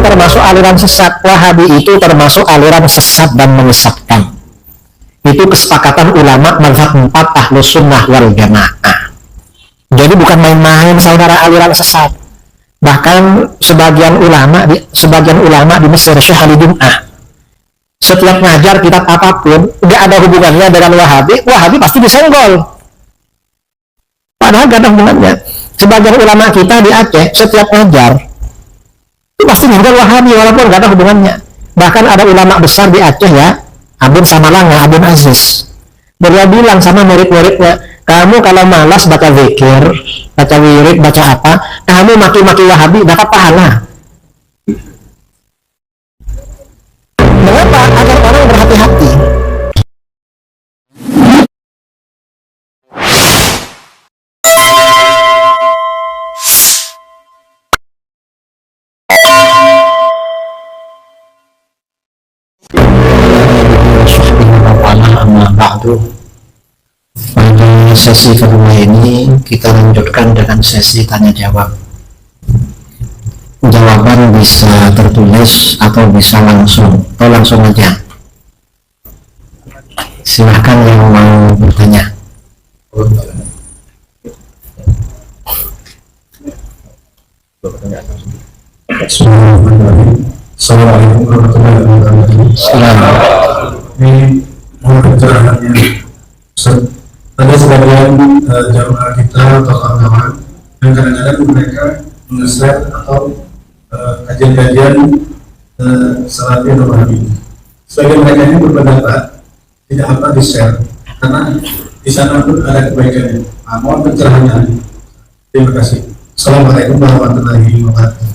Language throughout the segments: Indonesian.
termasuk aliran sesat. Wahabi itu termasuk aliran sesat dan menyesatkan. Itu kesepakatan ulama mazhab 4 Ahlus Sunnah wal Jamaah. Jadi bukan main-main saudara aliran sesat. Bahkan sebagian ulama di Mesir, Syekh Ali Jum'ah, setiap ngajar kitab apapun nggak ada hubungannya dengan Wahabi pasti disenggol. Padahal nggak ada hubungannya. Sebagian ulama kita di Aceh setiap ngajar itu pasti nyenggol Wahabi walaupun nggak ada hubungannya. Bahkan ada ulama besar di Aceh ya, Abun Samalanga, Abun Aziz, beliau bilang sama murid-muridnya, kamu kalau malas baca zikir, baca wirid, baca apa, kamu maki-maki Wahabi dapat pahala. Mengapa? Agar orang berhati-hati. Pada sesi kedua ini kita lanjutkan dengan sesi tanya jawab. Jawaban bisa tertulis atau bisa langsung aja. Silahkan yang mau bertanya. Assalamualaikum warahmatullahi wabarakatuh. Ini mohon pencerahannya. Ada sebagian jamaah kita atau kawan-kawan yang kadang-kadang mereka men-share atau kajian-kajian Salafi atau Wahabi. Sebagian mereka ini berpendapat tidak apa di-share karena di sana pun ada kebaikannya. Mohon pencerahannya. Terima kasih. Assalamualaikum warahmatullahi wabarakatuh.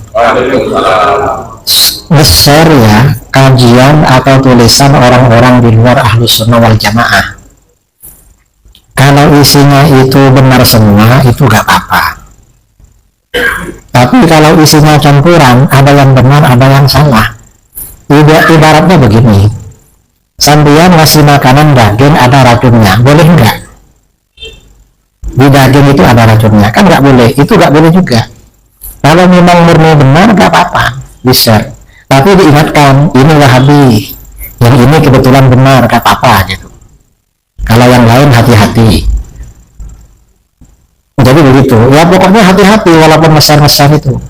Besar ya kajian atau tulisan orang-orang di luar Ahlus Sunnah wal Jamaah. Kalau isinya itu benar semua itu gak apa-apa. Tapi kalau isinya campuran, ada yang benar, ada yang salah. Ibaratnya begini, sampean ngasih makanan daging ada racunnya, boleh nggak? Di daging itu ada racunnya, kan nggak boleh. Itu nggak boleh juga. Kalau memang murni benar nggak apa-apa, bisa. Tapi diingatkan, ini Wahabi, yang ini kebetulan benar, nggak apa-apa gitu. Kalau yang lain hati-hati. Jadi begitu, ya pokoknya hati-hati walaupun besar-besar itu.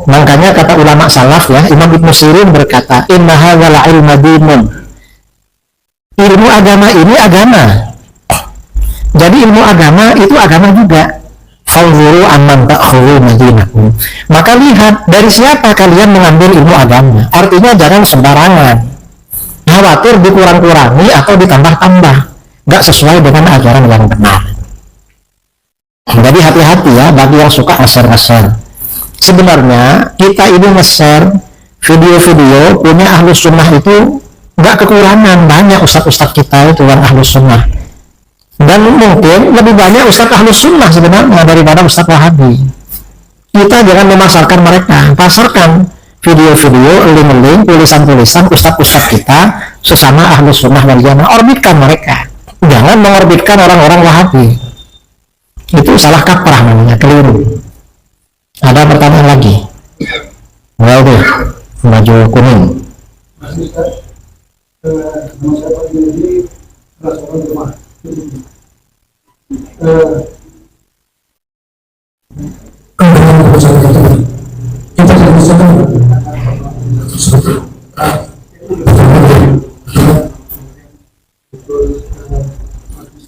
Makanya kata ulama salaf ya, Imam Ibnu Sirin berkata, inna hadzal ilma dinun. Ilmu agama ini agama. Jadi ilmu agama itu agama juga. Fanzuru amman ta'khudhu madinakum. Maka lihat dari siapa kalian mengambil ilmu agama. Artinya jangan sembarangan. Khawatir dikurang-kurangi atau ditambah-tambah. Nggak sesuai dengan ajaran yang benar. Jadi hati-hati ya bagi yang suka nge-share. Sebenarnya kita ini nge-share video-video punya Ahlus Sunnah itu nggak kekurangan. Banyak ustadz-ustadz kita itu yang Ahlus Sunnah. Dan mungkin lebih banyak ustadz Ahlus Sunnah sebenarnya daripada ustadz Wahabi. Kita jangan memasarkan mereka. Pasarkan video-video, link-link, tulisan-tulisan ustadz-ustadz kita sesama Ahlus Sunnah wal Jamaah. Orbitkan mereka. Jangan mengorbitkan orang-orang Wahabi. Itu salah kaprah namanya, keliru. Ada pertanyaan lagi? Waduh, baju kuning.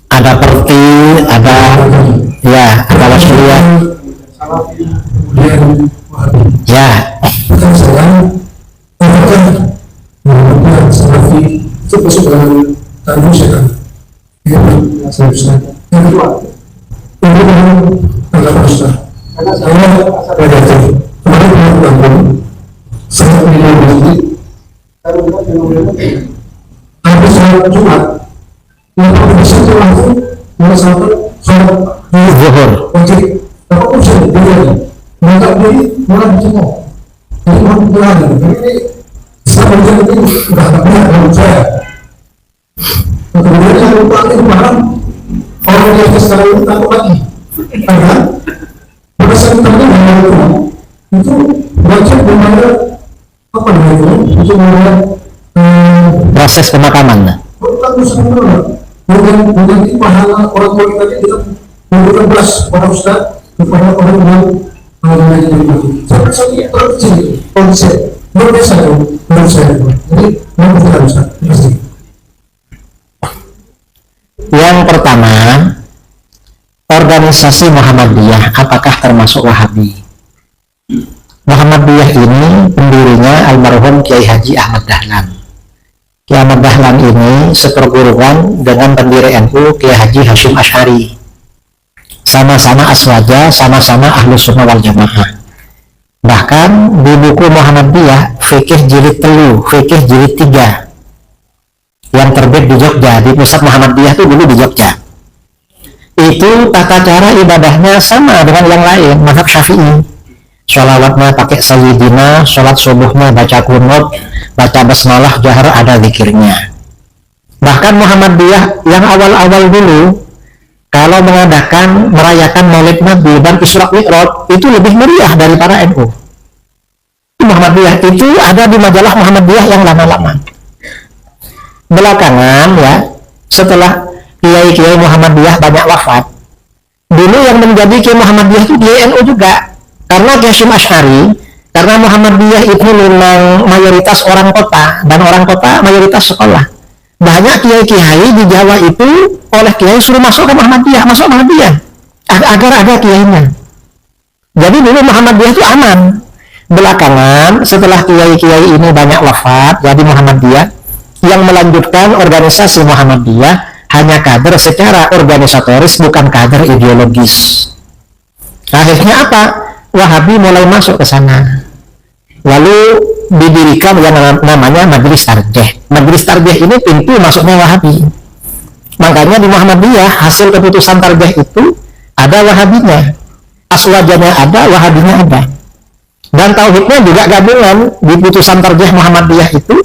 Ada perti, ada ya, ada wasliyah. Ya. Zuhur. wajib membayar apa namanya itu membayar proses pemakaman. bukan usaha bukan pahala orang tua kita memberikan belas para ustaz kepada orang yang sampai saya terkecil konsep luar biasa menurut saya. Jadi menurut ustaz. Yang pertama, organisasi Muhammadiyah apakah termasuk Wahabi? Muhammadiyah ini pendirinya almarhum Kiai Haji Ahmad Dahlan. Kiai Ahmad Dahlan ini seperguruan dengan pendiri NU Kiai Haji Hasyim Asy'ari. Sama-sama aswaja, sama-sama Ahlus Sunnah wal Jamaah. Bahkan di buku Muhammadiyah Fikih Jilid 3, Fikih Jilid 3 yang terbit di Jogja, di pusat Muhammadiyah itu dulu di Jogja. Itu tata cara ibadahnya sama dengan yang lain, mazhab Syafi'i. Sholawatnya pakai sayyidina, sholat subuhnya baca kunut, baca basmalah, jahar ada zikirnya. Bahkan Muhammadiyah yang awal-awal dulu, kalau merayakan Maulid Nabi dan Isra Mi'raj itu lebih meriah daripada NU. Muhammadiyah itu ada di majalah Muhammadiyah yang lama-lama. Belakangan ya, setelah kiai-kiai Muhammadiyah banyak wafat, dulu yang menjadi kiai Muhammadiyah itu kiai NU juga. Karena Kiai Hasyim Asy'ari, karena Muhammadiyah itu memang mayoritas orang kota, dan orang kota mayoritas sekolah. Banyak kiai-kiai di Jawa itu oleh kiai suruh masuk ke Muhammadiyah, masuk Muhammadiyah agar ada kiainya. Jadi dulu Muhammadiyah itu aman. Belakangan setelah kiai-kiai ini banyak wafat, jadi Muhammadiyah yang melanjutkan organisasi Muhammadiyah hanya kader secara organisatoris, bukan kader ideologis. Akhirnya apa? Wahabi mulai masuk ke sana. Lalu didirikan yang namanya Majelis Tarjih. Majelis Tarjih ini pintu masuknya Wahabi. Makanya di Muhammadiyah hasil keputusan tarjih itu ada Wahabinya, aswajanya ada, Wahabinya ada. Dan tauhidnya juga gabungan di putusan tarjih Muhammadiyah itu,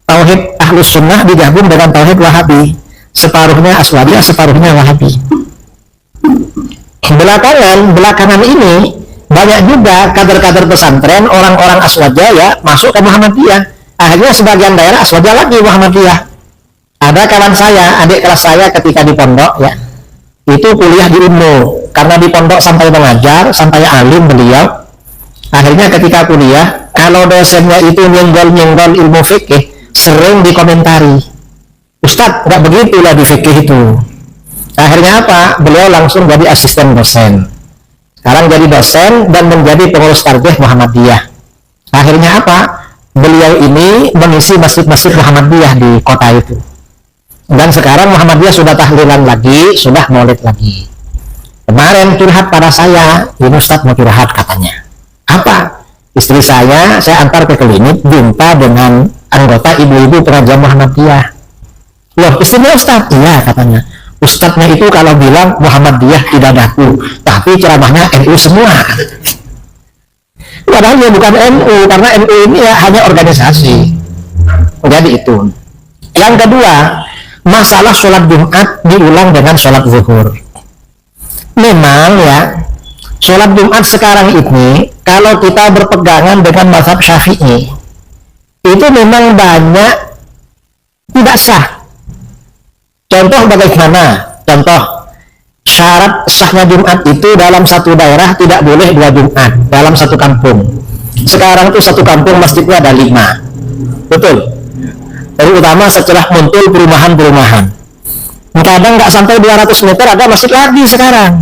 tauhid Ahlus Sunnah digabung dengan tauhid Wahabi. Separuhnya aswajah, separuhnya Wahabi. Belakangan ini banyak juga kader-kader pesantren, orang-orang aswaja ya masuk ke Muhammadiyah. Akhirnya sebagian daerah aswaja lagi Muhammadiyah. Ada kawan saya, adik kelas saya ketika di pondok ya, itu kuliah di UNU. Karena di pondok sampai mengajar, sampai alim beliau. Akhirnya ketika kuliah, kalau dosennya itu nyenggol-nyenggol ilmu fikih, sering dikomentari. Ustadz, nggak begitu lah di fikih itu. Akhirnya apa? Beliau langsung jadi asisten dosen. Sekarang jadi dosen dan menjadi pengurus tarjih Muhammadiyah. Akhirnya apa? Beliau ini mengisi masjid-masjid Muhammadiyah di kota itu. Dan sekarang Muhammadiyah sudah tahlilan lagi, sudah maulid lagi. Kemarin curhat pada saya, ini Ustadz mau curhat katanya. Apa? Istri saya antar ke klinik, jumpa dengan anggota ibu-ibu pengajian Muhammadiyah. Loh, istrinya Ustadz? Iya katanya. Ustadznya itu kalau bilang Muhammadiyah tidak daku, tapi ceramahnya NU semua. Padahal dia bukan NU, karena NU ini ya hanya organisasi. Jadi itu. Yang kedua, masalah sholat Jumat diulang dengan sholat zuhur. Memang ya, sholat Jumat sekarang ini, kalau kita berpegangan dengan mazhab Syafi'i, itu memang banyak tidak sah. Contoh bagaimana? Contoh, syarat sahnya Jumat itu dalam satu daerah tidak boleh 2 Jumat dalam satu kampung. Sekarang itu satu kampung masjidnya ada 5. Betul? Terutama setelah muncul perumahan-perumahan. Kadang nggak sampai 200 meter ada masjid lagi sekarang.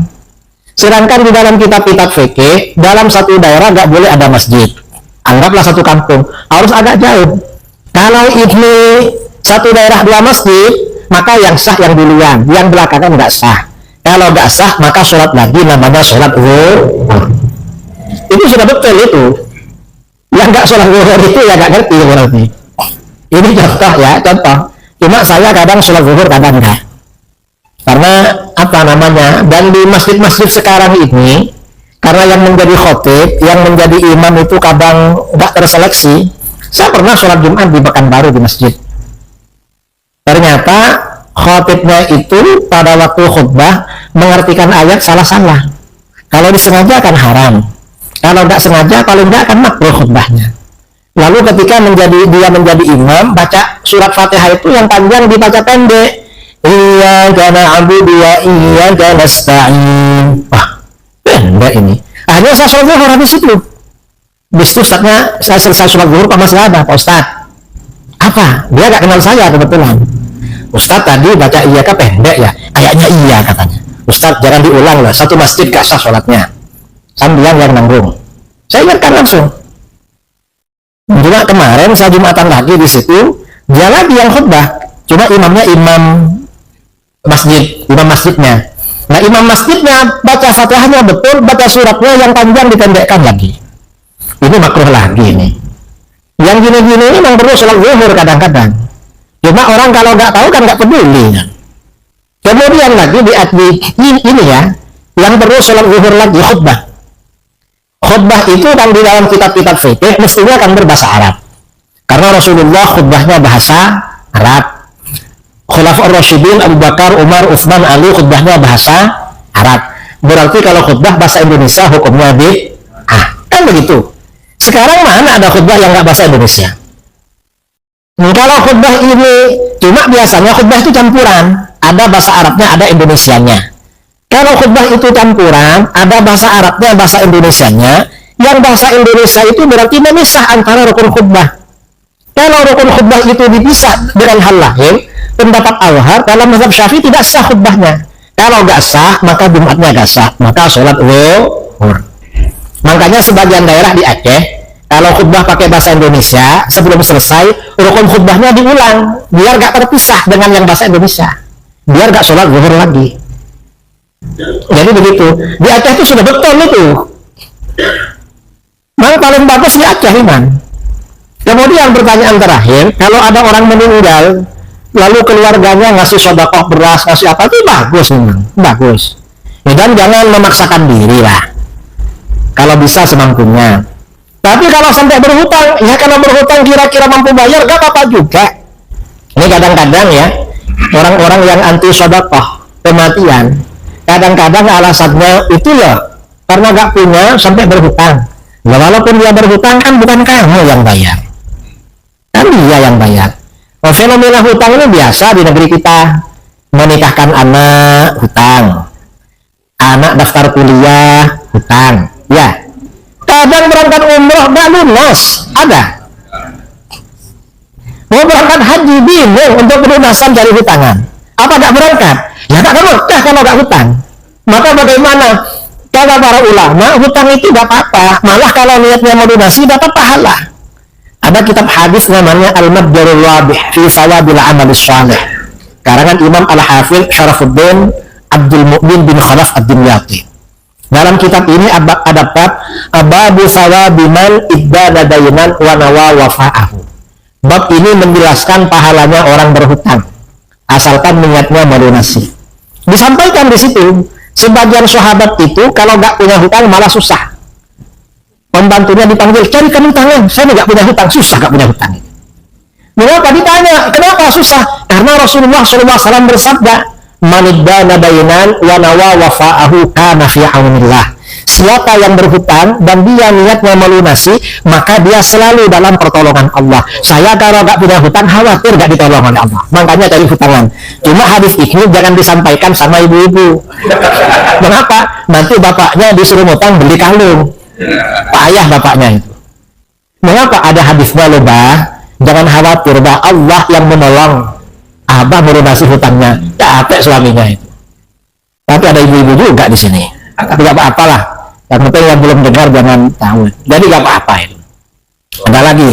Sedangkan di dalam kitab-kitab fikih, dalam satu daerah nggak boleh ada masjid. Anggaplah satu kampung, harus agak jauh. Kalau ini satu daerah 2 masjid, maka yang sah yang duluan, yang belakangan nggak sah. Kalau nggak sah, maka sholat lagi namanya sholat zuhur. Itu sudah betul itu. Yang nggak sholat zuhur itu ya nggak ngerti berarti. Ini contoh ya, contoh. Cuma saya kadang sholat zuhur, kadang enggak. Karena apa namanya? Dan di masjid-masjid sekarang ini, karena yang menjadi khotib, yang menjadi imam itu kadang nggak terseleksi. Saya pernah sholat Jumat di Pekanbaru di masjid. Ternyata khotibnya itu pada waktu khutbah mengartikan ayat salah-salah. Kalau disengaja kan haram. Kalau nggak sengaja, kalau nggak akan makruh khutbahnya. Lalu ketika dia menjadi imam, baca surat Fatihah itu yang panjang dibaca pendek. Iyyaka na'budu wa iyyaka nasta'in. Wah, pendek ini. Akhirnya saya sholat zuhur habis itu. Habis itu Ustaznya, saya selesai sholat zuhur, Pak Mas ada, Pak Ustaz. Apa? Dia nggak kenal saya kebetulan. Ustaz tadi baca iyyaka pendek ya? Kayaknya iya katanya. Ustaz jangan diulang lah, satu masjid gak sah sholatnya. Sambilan yang nanggung. Saya ingatkan langsung. Cuma kemarin saya Jumatan lagi di situ, dia lagi yang khutbah. Cuma imamnya imam masjidnya. Nah, imam masjidnya baca Fatihahnya betul, baca suratnya yang panjang dipendekkan lagi. Ini makruh lagi ini. Yang gini-gini ini memang perlu sholat zuhur kadang-kadang. Cuma orang kalau nggak tahu kan nggak peduli. Kemudian lagi ini ya, yang perlu sholat zuhur lagi khutbah. Khutbah itu kan di dalam kitab-kitab fikih mestinya kan berbahasa Arab. Karena Rasulullah khutbahnya bahasa Arab. Khulafaur Rasyidin Abu Bakar, Umar, Utsman, Ali khutbahnya bahasa Arab. Berarti kalau khutbah bahasa Indonesia hukumnya kan begitu. Sekarang mana ada khutbah yang nggak bahasa Indonesia? Kalau khutbah ini cuma biasanya khutbah itu campuran, ada bahasa Arabnya, ada Indonesianya. Kalau khutbah itu campuran, ada bahasa Arabnya, bahasa Indonesianya. Yang bahasa Indonesia itu berarti memisah antara rukun khutbah. Kalau rukun khutbah itu dipisah dengan hal lain, pendapat Al-Har dalam mazhab Syafi'i tidak sah khutbahnya. Kalau nggak sah, maka Jumatnya nggak sah, maka sholat zuhur. Makanya sebagian daerah di Aceh, kalau khutbah pakai bahasa Indonesia, sebelum selesai, rukun khutbahnya diulang, biar nggak terpisah dengan yang bahasa Indonesia, biar nggak sholat zuhur lagi. Jadi begitu. Di Aceh itu sudah betul itu. Malah paling bagus di Aceh, Iman. Kemudian pertanyaan terakhir, kalau ada orang meninggal, lalu keluarganya ngasih sedekah beras, ngasih apa, itu bagus memang, bagus. Dan jangan memaksakan diri lah. Kalau bisa semampunya. Tapi kalau sampai berhutang, ya kalau berhutang kira-kira mampu bayar, gak apa-apa juga. Ini kadang-kadang ya, orang-orang yang anti sedekah kematian, kadang-kadang alasannya itu loh, karena gak punya sampai berhutang. Nah, walaupun dia berhutang kan bukan kamu yang bayar, kan dia yang bayar. Nah, fenomena hutang ini biasa di negeri kita. Menikahkan anak, hutang. Anak daftar kuliah, hutang. Ya, kadang berangkat umroh gak lunas, ada. Mau berangkat haji bingung untuk pelunasan dari hutangan. Apa gak berangkat? Ya gak berkah kalau gak hutang. Maka bagaimana? Kata para ulama, hutang itu gak apa-apa. Malah kalau niatnya melunasi dapat pahala. Ada kitab hadis namanya Al-Mabjarul Wadih fi Sawabil Amalis Salih, karangan Imam Al-Hafidh Syarafuddin Abdul Mu'min bin Khalaf Ad-Dimyati. Dalam kitab ini ada bab Babu Sawabi man iddana dainan wa nawa wafa'ahu. Bab ini menjelaskan pahalanya orang berhutang asalkan niatnya melunasi. Disampaikan di situ, sebagian sahabat itu kalau nggak punya hutang malah susah. Pembantunya dipanggil, carikan hutangnya. Saya nggak punya hutang, susah nggak punya hutang. Mengapa ditanya, kenapa susah? Karena Rasulullah SAW bersabda, maniddana dainan wa nawa wafa'ahu kana fi aunillah. Siapa yang berhutang dan dia niatnya melunasi, maka dia selalu dalam pertolongan Allah. Saya kalau nggak punya hutang khawatir nggak ditolong oleh Allah, makanya cari hutangan. Cuma hadis ini jangan disampaikan sama ibu-ibu. Mengapa? Nanti bapaknya disuruh hutang beli kalung, payah bapaknya itu. Mengapa ada hadisnya loh, bah? Jangan khawatir, bah, Allah yang menolong abah melunasi hutangnya. Capek suaminya itu. Tapi ada ibu-ibu juga di sini. Tapi gak apa-apalah. Yang penting yang belum dengar jangan tahu. Jadi gak apa-apa itu. Ada lagi.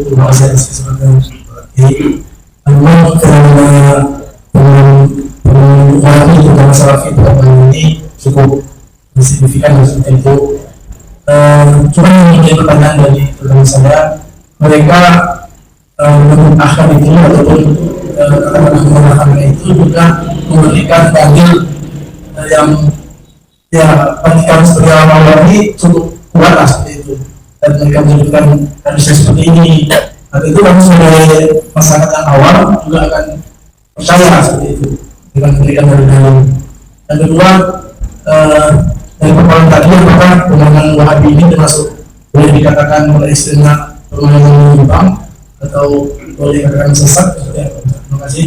Terima kasih tentang masalah fitrah ini cukup signifikan dan seperti itu. Cuma yang menjadi pertanyaan dari teman saya, mereka menurut akhlak itu ataupun kata-kata akhlak itu juga memberikan dalil yang ya pernikahan seperti awal ini cukup kuat seperti itu, dan mereka menyebutkan hadis seperti ini. Dan itu kami sebagai masyarakat yang awam juga akan percaya seperti itu dengan memberikan dalil-dalil. Dan kedua, dari persoalan tadi apakah pemahaman Wahabi ini termasuk boleh dikatakan oleh istilah pemahaman menyimpang atau boleh dikatakan sesat seperti apa? Terima kasih.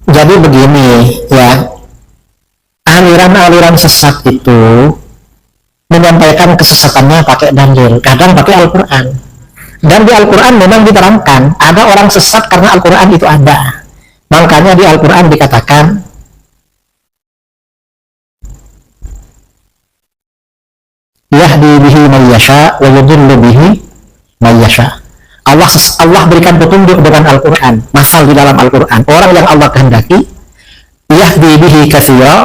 Jadi begini ya, aliran-aliran sesat itu menyampaikan kesesatannya pakai dalil, kadang pakai Al-Quran. Dan di Al-Quran memang diterangkan ada orang sesat karena Al-Quran itu ada. Makanya di Al-Quran dikatakan yahdi bihi mayyasha wa yudhillu bihi mayyasha. Allah berikan petunjuk dengan Al-Quran. Masal di dalam Al-Quran, orang yang Allah kehendaki yahdi bihi katsira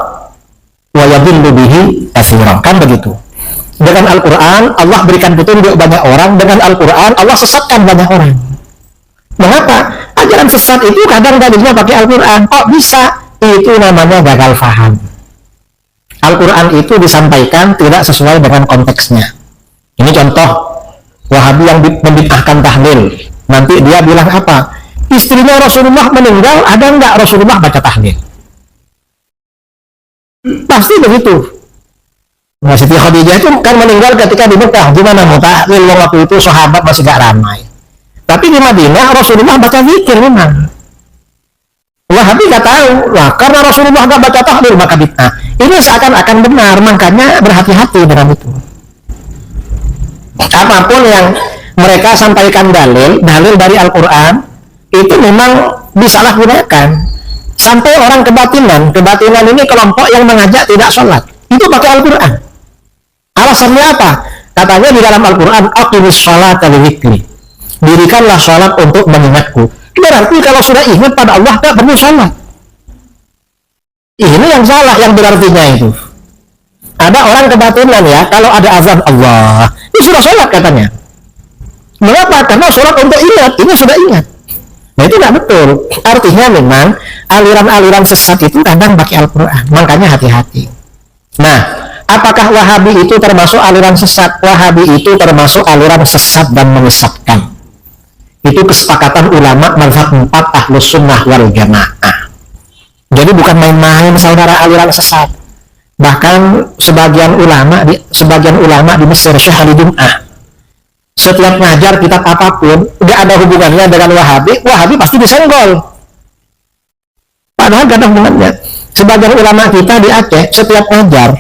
wa yudhillu bihi katsira, kan begitu. Dengan Al-Quran Allah berikan petunjuk banyak orang, dengan Al-Quran Allah sesatkan banyak orang. Mengapa? Ajaran sesat itu kadang dalilnya pakai Al-Quran. Kok bisa? Itu namanya gagal faham. Al-Quran itu disampaikan tidak sesuai dengan konteksnya. Ini contoh Wahabi yang membid'ahkan tahlil. Nanti dia bilang apa? Istrinya Rasulullah meninggal, ada enggak Rasulullah baca tahlil? Pasti begitu. Nah, Siti Khadijah itu kan meninggal ketika di Mekah. Gimana mau tahlil waktu itu sahabat masih gak ramai. Tapi di Madinah Rasulullah baca zikir memang. Wahabi gak tahu. Nah, karena Rasulullah gak baca tahlil maka bid'ah. Ini seakan-akan benar, makanya berhati-hati dengan itu. Apapun yang mereka sampaikan dalil dari Al-Quran itu memang disalahgunakan. Sampai orang kebatinan ini kelompok yang mengajak tidak sholat, itu pakai Al-Quran. Alasannya apa? Katanya di dalam Al-Quran, aqimis sholata lidzikri, dirikanlah sholat untuk mengingatku. Berarti kalau sudah ingat pada Allah tak perlu sholat. Ini yang salah, yang berartinya itu. Ada orang kebatinan ya, kalau ada azan Allah, ini sudah sholat katanya. Mengapa? Karena sholat untuk ingat, ini sudah ingat. Nah itu tidak betul. Artinya memang aliran-aliran sesat itu kadang pakai Al-Quran. Makanya hati-hati. Nah, apakah Wahabi itu termasuk aliran sesat? Wahabi itu termasuk aliran sesat dan menyesatkan. Itu kesepakatan ulama mazhab 4 Ahlus Sunnah wal Jamaah. Jadi bukan main-main saudara aliran sesat. Bahkan sebagian ulama di Mesir, Syekh Ali Jum'ah, setiap ngajar kitab apapun tidak ada hubungannya dengan Wahabi pasti disenggol. Padahal gak ada hubungannya. Sebagian ulama kita di Aceh setiap ngajar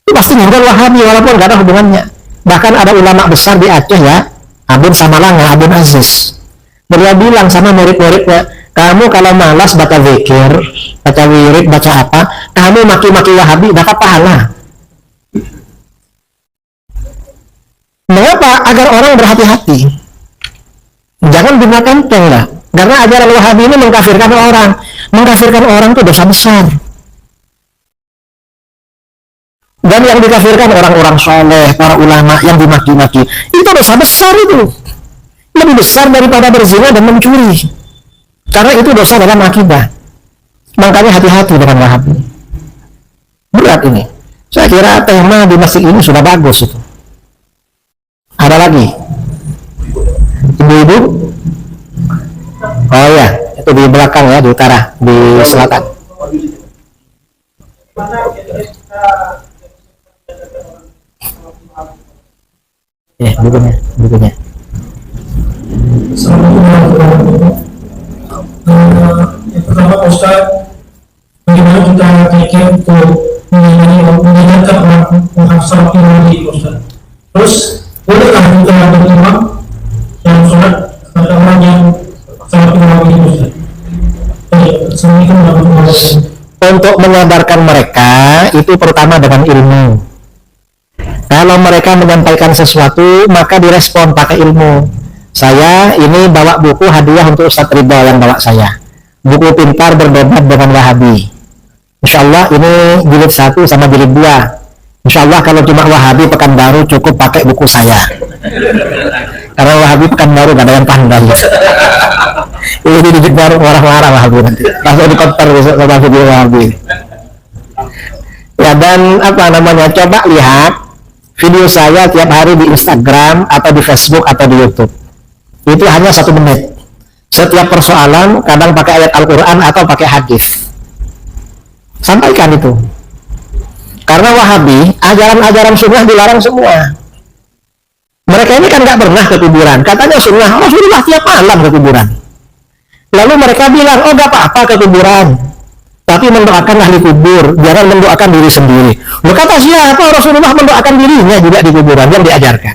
itu pasti nyenggol Wahabi walaupun gak ada hubungannya. Bahkan ada ulama besar di Aceh ya, Abun Samalanga, Abun Aziz, beliau bilang sama murid-muridnya, kamu kalau malas baca zikir, baca wirid, baca apa, kamu maki-maki Wahabi dapat pahala. Mengapa? Agar orang berhati-hati. Jangan gunakan enteng lah. Karena ajaran Wahabi ini mengkafirkan orang. Mengkafirkan orang itu dosa besar. Dan yang dikafirkan orang-orang soleh, para ulama yang dimaki-maki, itu dosa besar itu. Lebih besar daripada berzina dan mencuri. Karena itu dosa dalam akidah. Makanya hati-hati dengan Wahabi. Berat ini. Saya kira tema di masjid ini sudah bagus itu. Ada lagi? Ibu-ibu? Oh ya, itu di belakang ya, di utara, di selatan. Bukunya. Yang pertama Ustaz, bagaimana kita pikir untuk mengingatkan orang menghafal ilmu Ustaz. Terus bolehkah kita berimam yang sholat pada orang yang sholat ilmu Ustaz? Assalamualaikum warahmatullahi wabarakatuh. Untuk menyadarkan mereka itu pertama dengan ilmu. Kalau mereka menyampaikan sesuatu maka direspon pakai ilmu. Saya ini bawa buku hadiah untuk Ustaz Ridho yang bawa saya. Buku pintar berdebat dengan Wahabi. Insya Allah ini jilid 1 sama jilid 2. Insya Allah kalau cuma Wahabi Pekanbaru cukup pakai buku saya. Karena Wahabi Pekanbaru gak ada yang pandang. Ini di Pekanbaru marah-marah Wahabi nanti. Langsung di counter besok sama video Wahabi. Ya dan apa namanya, coba lihat video saya tiap hari di Instagram atau di Facebook atau di YouTube. Itu hanya 1 menit. Setiap persoalan kadang pakai ayat Al-Quran atau pakai hadis. Sampaikan itu. Karena Wahabi, ajaran-ajaran sunnah dilarang semua. Mereka ini kan nggak pernah ke kuburan. Katanya sunnah, Rasulullah tiap malam ke kuburan. Lalu mereka bilang, oh nggak apa-apa ke kuburan, tapi mendoakan ahli kubur, jangan mendoakan diri sendiri. Loh, kata siapa Rasulullah mendoakan dirinya juga di kuburan yang diajarkan?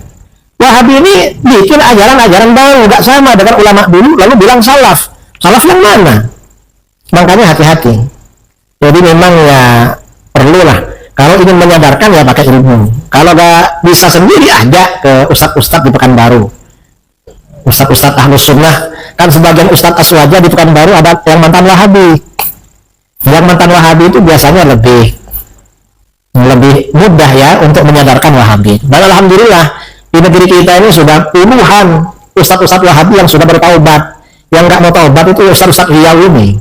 Wahabi ini bikin ajaran-ajaran baru, nggak sama dengan ulama dulu, lalu bilang salaf. Salaf yang mana? Makanya hati-hati. Jadi memang ya perlulah. Kalau ingin menyadarkan ya pakai ilmu. Kalau nggak bisa sendiri, ajak ke ustadz-ustadz di Pekanbaru. Ustadz-ustadz Ahlus Sunnah. Kan sebagian ustadz aswaja di Pekanbaru ada yang mantan Wahabi. Yang mantan Wahabi itu biasanya lebih mudah ya untuk menyadarkan Wahabi. Dan alhamdulillah di negeri kita ini sudah puluhan ustadz-ustadz Wahabi yang sudah bertaubat. Yang nggak mau taubat itu ustadz-ustadz Riau ini.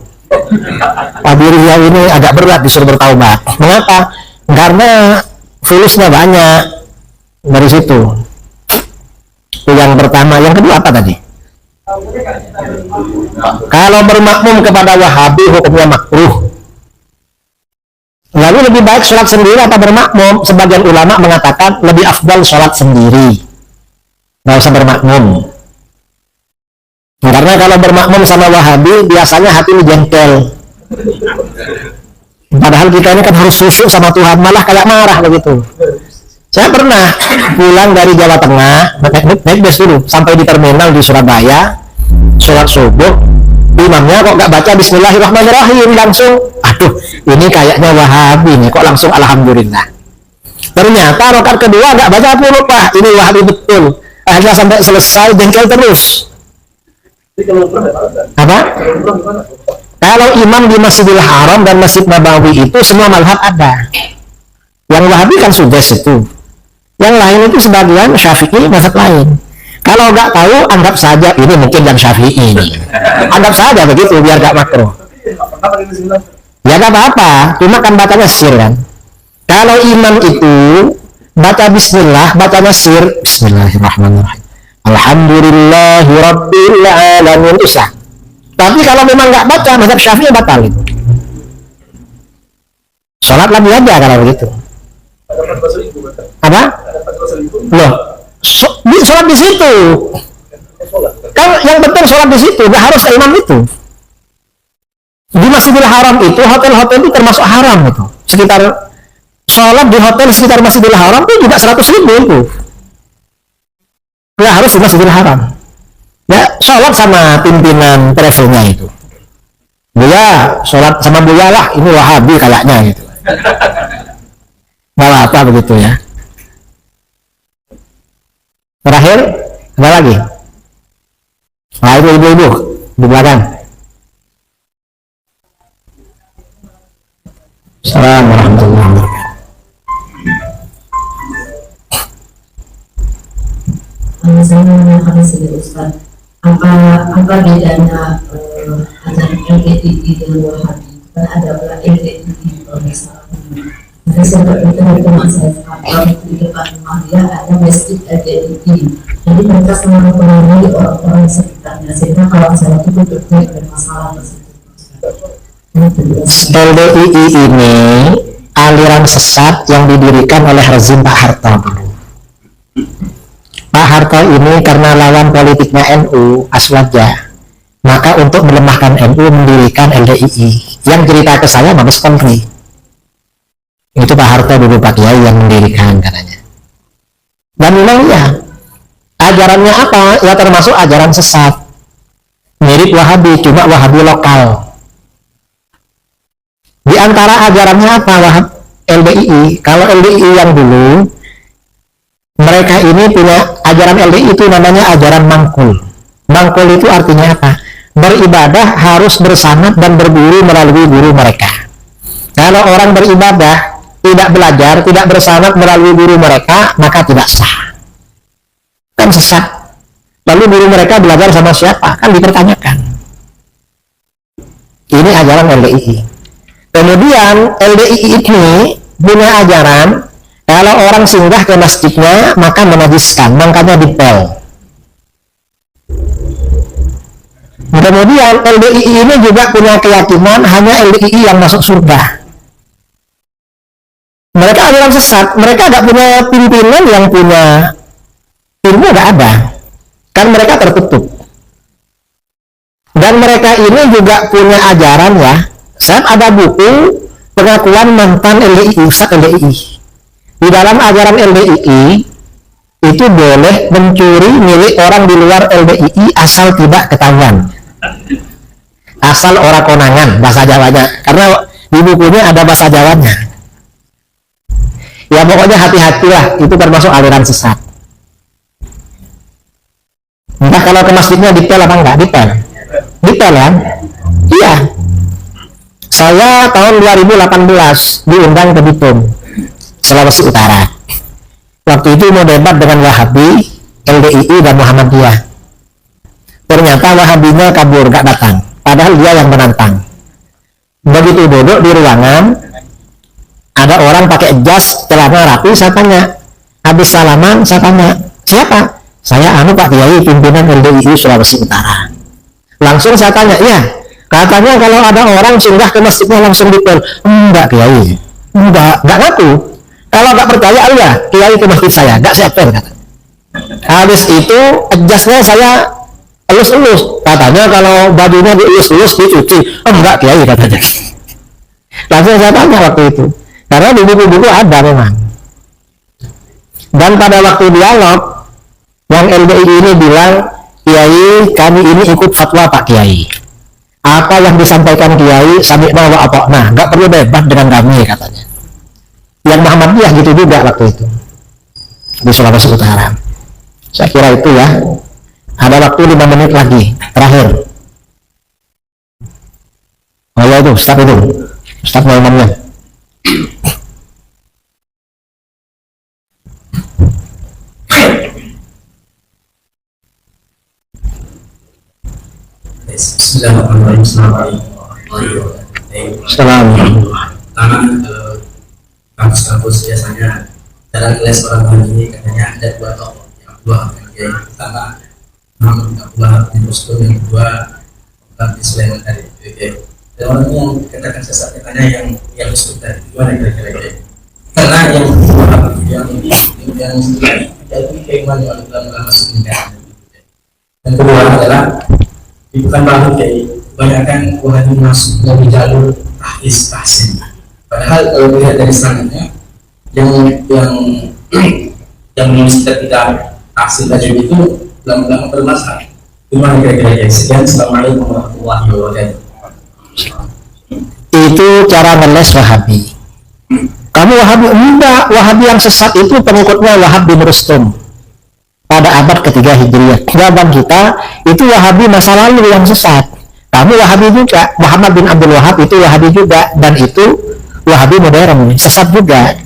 Wahabi Riau ini agak berat disuruh bertaubat. Mengapa? Karena fulusnya banyak dari situ. Itu yang pertama. Yang kedua apa tadi? Kalau bermakmum kepada Wahabi hukumnya makruh. Lalu lebih baik sholat sendiri atau bermakmum? Sebagian ulama mengatakan lebih afdal sholat sendiri, nggak usah bermakmum. Karena kalau bermakmum sama Wahabi biasanya hati ini jengkel. Padahal kita ini kan harus khusyuk sama Tuhan, malah kayak marah begitu. Saya pernah pulang dari Jawa Tengah, naik bus dulu sampai di terminal di Surabaya, sholat subuh, imamnya kok nggak baca Bismillahirrahmanirrahim, langsung, aduh ini kayaknya Wahabi nih, kok langsung Alhamdulillah. Ternyata rakaat kedua nggak baca pun, Pak, ini Wahabi betul. Akhirnya sampai selesai jengkel terus. Apa? Kalau imam di Masjidil Haram dan Masjid Nabawi itu semua mazhab ada. Yang Wahabi kan sudah itu. Yang lain itu sebagian Syafi'i, mazhab lain. Kalau nggak tahu, anggap saja ini mungkin yang Syafi'i ini. Anggap saja begitu, biar nggak makro. Ya nggak apa-apa, cuma kan bacanya sir kan. Kalau imam itu baca Bismillah, bacanya sir, Bismillahirrahmanirrahim. Alhamdulillahirabbil alamin, usah. Tapi kalau memang nggak baca, mazhab Syafi'i batalin. Sholat lagi aja kalau begitu. Apa? Loh, sholat di situ. Kan yang penting sholat di situ, nggak harus ke imam itu. Di Masjidil Haram itu, hotel-hotel itu termasuk haram itu. Sekitar sholat di hotel sekitar Masjidil Haram itu juga 100.000 itu. Nggak harus di Masjidil Haram. Ya, sholat sama pimpinan travelnya itu. Buya, sholat sama Buya lah, ini Wahabi kayaknya gitu. Malah apa begitu ya. Terakhir, apa lagi? Nah, itu ibu-ibu di belakang. Assalamualaikum warahmatullahi wabarakatuh. Saya menanyakan sini Ustaz, apa bedanya ajaran LDII dengan Wahabi? Kan ada pula LDII misalnya. Jadi seperti itu teman saya sekarang di depan rumah dia ada masjid LDII. Jadi mereka selalu menemui orang-orang sekitarnya, sehingga kalau saya itu betul-betul bermasalah tersebut. LDII ini aliran sesat yang didirikan oleh rezim Pak Harto dulu. Pak Harto ini karena lawan politiknya NU Aswaja, maka untuk melemahkan NU mendirikan LDII. Yang cerita ke saya Mabes Polri. Itu Pak Harto dulu Pak Kiai yang mendirikan katanya. Dan memang ya, ajarannya apa? Ya termasuk ajaran sesat. Mirip Wahabi, cuma Wahabi lokal. Di antara ajarannya apa LDII? Kalau LDII yang dulu, mereka ini punya ajaran LDII itu namanya ajaran mangkul. Mangkul itu artinya apa? Beribadah harus bersanad dan berguru melalui guru mereka. Kalau orang beribadah tidak belajar, tidak bersanad melalui guru mereka, maka tidak sah. Kan sesat. Lalu guru mereka belajar sama siapa? Kan dipertanyakan. Ini ajaran LDII. Kemudian LDII ini punya ajaran Kalau orang singgah ke masjidnya maka menajiskan, makanya dipel. Kemudian LDII ini juga punya keyakinan hanya LDII yang masuk surga. Mereka aliran sesat, mereka tidak punya pimpinan yang punya ilmu, tidak ada, kan mereka tertutup. Dan mereka ini juga punya ajaran ya. Saya ada buku pengakuan mantan LDII, Ustaz LDII. Di dalam ajaran LDII itu boleh mencuri milik orang di luar LDII asal tidak ketahuan, asal orang konangan bahasa Jawanya, karena di bukunya ada bahasa Jawanya. Ya pokoknya hati-hatilah, itu termasuk aliran sesat. Entah kalau ke masjidnya dipel apa enggak, dipel kan? Iya. Saya tahun 2018 diundang ke Bitung, Sulawesi Utara. Waktu itu mau debat dengan Wahabi, LDII dan Muhammadiyah. Ternyata Wahabinya kabur, gak datang, padahal dia yang menantang. Begitu duduk di ruangan, ada orang pakai jas, celana rapi, saya tanya. Habis salaman, saya tanya, siapa? Saya Pak Kiai, pimpinan LDII Sulawesi Utara. Langsung saya tanya, ya, katanya kalau ada orang singgah ke masjidnya langsung dipel. Enggak Kiai, enggak ngaku. Kalau nggak percaya, ya Kiai ke masjid saya, nggak saya pel, kata. Habis itu jasnya saya elus-elus, katanya kalau bajunya dielus-elus dicuci. Enggak Kiai, katanya. Langsung saya tanya waktu itu, karena di buku-buku ada memang. Dan pada waktu dialog, yang LDII ini bilang, Kiai, kami ini ikut fatwa Pak Kiai. Apa yang disampaikan Kiai, sami'na wa ata'na, nggak perlu debat dengan kami, katanya. Yang Muhammadiyah gitu juga waktu itu di Sulawesi Utara. Saya kira itu ya. Ada waktu 5 menit lagi terakhir. Oh ya itu Ustaz mau imamnya. Bismillahirrahmanirrahim. Assalamualaikum warahmatullahi wabarakatuh. Assalamualaikum. Kampus-kampus biasanya dalam les orang ini katanya ada 2 tokoh, yang kedua yang pertama Muhammad Abdullah bin Rustum, yang kedua Abdullah bin Sulaiman dari PBB. Dan orang yang katakan sesat katanya yang Rustum tadi, gimana kira-kira? Karena yang kedua yang jadi keimanan oleh ulama Sunni. Yang kedua adalah di Pekanbaru kayak kebanyakan Wahabi masuk dari jalur tahsin. Padahal kalau melihat dari selanjutnya yang menulis ketika tahsin tajwid itu lama-lama bermasalah. Gimana kira-kira? Sekian, assalamualaikum warahmatullahi wabarakatuh. Itu cara ngeles Wahabi. Kamu Wahabi? Enggak, Wahabi yang sesat itu pengikutnya Wahab bin Rustum pada abad ketiga Hijriah. Jawaban kita itu Wahabi masa lalu yang sesat. Kamu Wahabi juga, Muhammad bin Abdul Wahab itu Wahabi juga, dan itu Wahabi modern, sesat juga.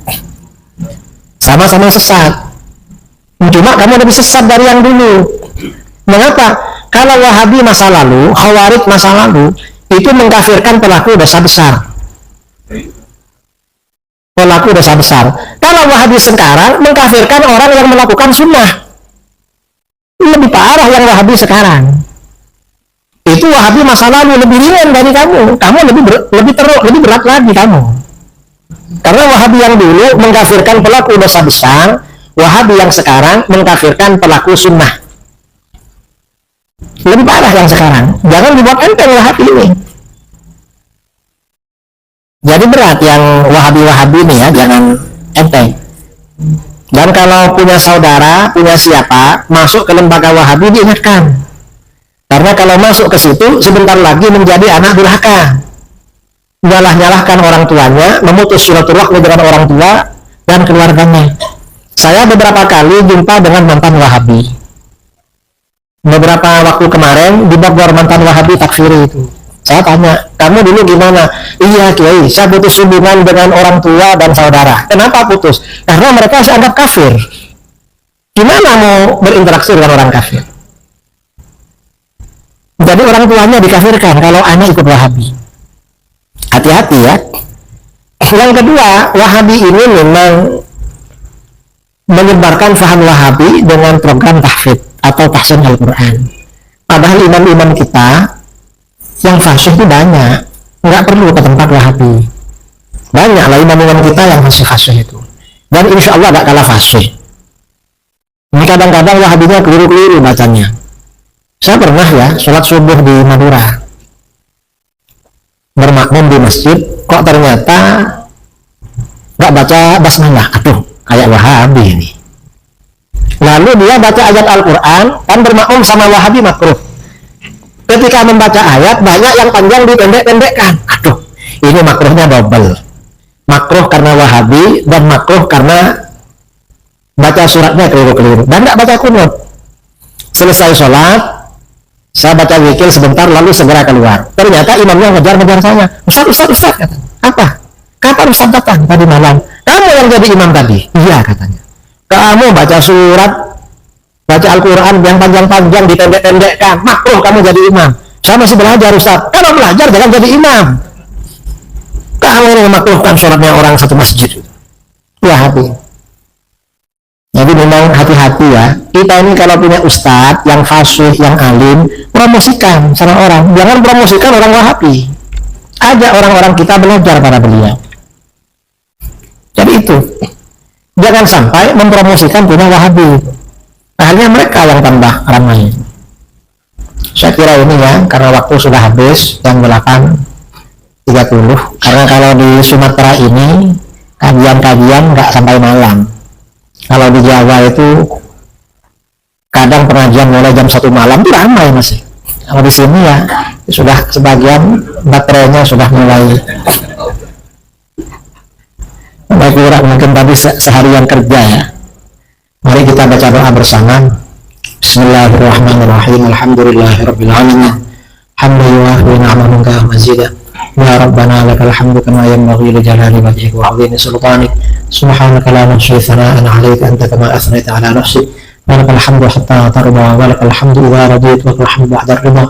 Sama-sama sesat. Cuma kamu lebih sesat dari yang dulu. Mengapa? Kalau Wahabi masa lalu, Khawarij masa lalu, itu mengkafirkan pelaku dosa besar. Pelaku dosa besar. Kalau Wahabi sekarang mengkafirkan orang yang melakukan sunnah. Lebih parah yang Wahabi sekarang. Itu Wahabi masa lalu lebih ringan dari kamu. Kamu lebih berat lagi kamu. Karena Wahabi yang dulu mengkafirkan pelaku dosa besar, Wahabi yang sekarang mengkafirkan pelaku sunnah. Lebih parah yang sekarang. Jangan dibuat enteng Wahabi ini. Jadi berat yang Wahabi ini ya, jangan enteng. Dan kalau punya saudara, punya siapa, masuk ke lembaga Wahabi diingatkan. Karena kalau masuk ke situ, sebentar lagi menjadi anak durhaka. Nyalah-nyalahkan orang tuanya, memutus silaturahmi dengan orang tua dan keluarganya. Saya beberapa kali jumpa dengan mantan Wahabi. Beberapa waktu kemarin di Bogor mantan Wahabi takfiri itu. Saya tanya, kamu dulu gimana? Iya Kiai, saya putus hubungan dengan orang tua dan saudara. Kenapa putus? Karena mereka saya anggap kafir. Gimana mau berinteraksi dengan orang kafir? Jadi orang tuanya dikafirkan kalau anak ikut Wahabi. Hati-hati ya. Yang kedua, Wahabi ini memang menyebarkan faham Wahabi dengan program tahfidz atau tahsin Al-Quran. Padahal imam-imam kita yang fasih itu banyak, nggak perlu ke tempat Wahabi. Banyak lah imam-imam kita yang fasih itu, dan insya Allah nggak kalah fasih. Ini kadang-kadang Wahabinya keliru-keliru bacanya. Saya pernah ya sholat subuh di Madura, bermakmum di masjid, kok ternyata nggak baca basmalah. Aduh, kayak Wahabi ini. Lalu dia baca ayat Al-Quran, kan bermakmum sama Wahabi makruh. Ketika membaca ayat, banyak yang panjang dipendek-pendekkan. Aduh, ini makruhnya double. Makruh karena Wahabi, dan makruh karena baca suratnya keliru-keliru. Dan nggak baca kunut. Selesai sholat, saya baca zikir sebentar, lalu segera keluar. Ternyata imamnya ngejar-ngejar saya. Ustaz, katanya. Apa? Kapan Ustaz datang tadi malam? Kamu yang jadi imam tadi? Iya, katanya. Kamu baca surat, baca Al-Quran yang panjang-panjang dipendek-pendekkan, makruh kamu jadi imam. Saya masih belajar Ustaz. Kalau belajar jangan jadi imam. Kamu yang memakruhkan sholatnya orang satu masjid. Wahabi. Jadi memang hati-hati ya. Kita ini kalau punya ustadz yang fasih, yang alim, promosikan sama orang. Jangan promosikan orang Wahabi. Ajak orang-orang kita belajar pada beliau. Jadi itu. Jangan sampai mempromosikan punya Wahabi. Akhirnya mereka yang tambah ramai. Saya kira ini ya, karena waktu sudah habis, jam 8.30. Karena kalau di Sumatera ini, kajian-kajian nggak sampai malam. Kalau di Jawa itu, kadang pengajian mulai jam 1 malam, itu ramai masih. Kalau di sini ya, sudah sebagian baterainya sudah mulai kurang, mungkin tadi seharian kerja ya. Mari kita baca doa bersama. Bismillahirrahmanirrahim. Alhamdulillahirabbil alamin. Hamdan yuwafi ni'amahu ka mazida. Ya Rabbana lakal hamdu kama yanbaghi li jalali wajhika wa 'azimi sultanik. Subhanaka la nuhsi thana'an 'alaika anta kama athnayta 'ala nafsik. Walakal hamdu hatta tarda wa lakal hamdu idza radita wa lakal hamdu ba'da ridha.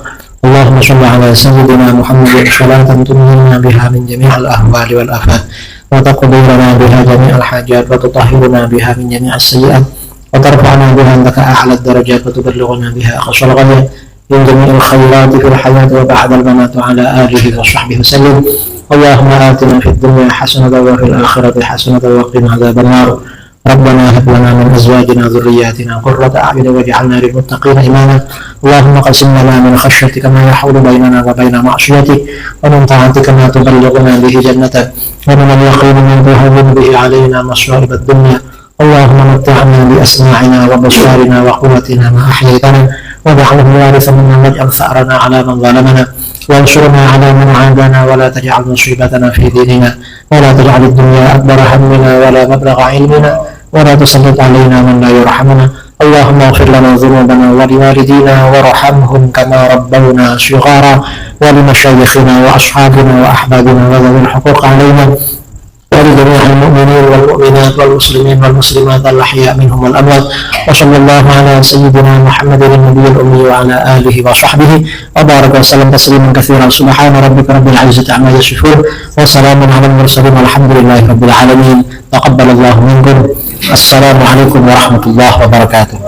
Allahumma shalli 'ala sayyidina Muhammadin salatan tunjina biha min jami'il ahwali wal afat. وتقضي لنا بها جميع الحاجات وتطهرنا بها من جميع السيئات وترفعنا بها عندك أعلى الدرجات وتبلغنا بها أقصى الغايات من جميع الخيرات في الحياة وبعد الممات على آله وصحبه وسلم. اللهم آتنا في الدنيا حسنة وفي الآخرة حسنة وقنا عذاب النار. ربنا هب لنا من أزواجنا وذرياتنا قرة أعين واجعلنا للمتقين إماما. اللهم قسم لنا من خشيتك ما يحول بيننا وبين معصيتك ومن طاعتك ما تبلغنا به جنتك ومن اليقين ما تهون به علينا مصائب الدنيا. اللهم متعنا بأسماعنا وبصارنا وقوتنا ما أحييتنا واجعله الوارث منا واجعل ثأرنا على من ظلمنا وانصرنا على من عادانا ولا تجعل مصيبتنا في ديننا ولا تجعل الدنيا أكبر همنا ولا مبلغ علمنا ولا تسلط علينا من لا يرحمنا. اللهم اغفر لنا ذنوبنا ولوالدينا وارحمهم كما ربونا صغارا ولمشايخنا وأصحابنا وأحبابنا وذوي الحقوق علينا ولجميع المؤمنين والمؤمنات والمسلمين والمسلمات الأحياء منهم والأموات. وصلى الله على سيدنا محمد النبي الأمي وعلى آله وصحبه وبارك وسلم تسليما كثيرا. سبحان ربك رب العزة عما يصفون وسلام على المرسلين والحمد لله رب العالمين. تقبل الله منكم. السلام عليكم ورحمة الله وبركاته.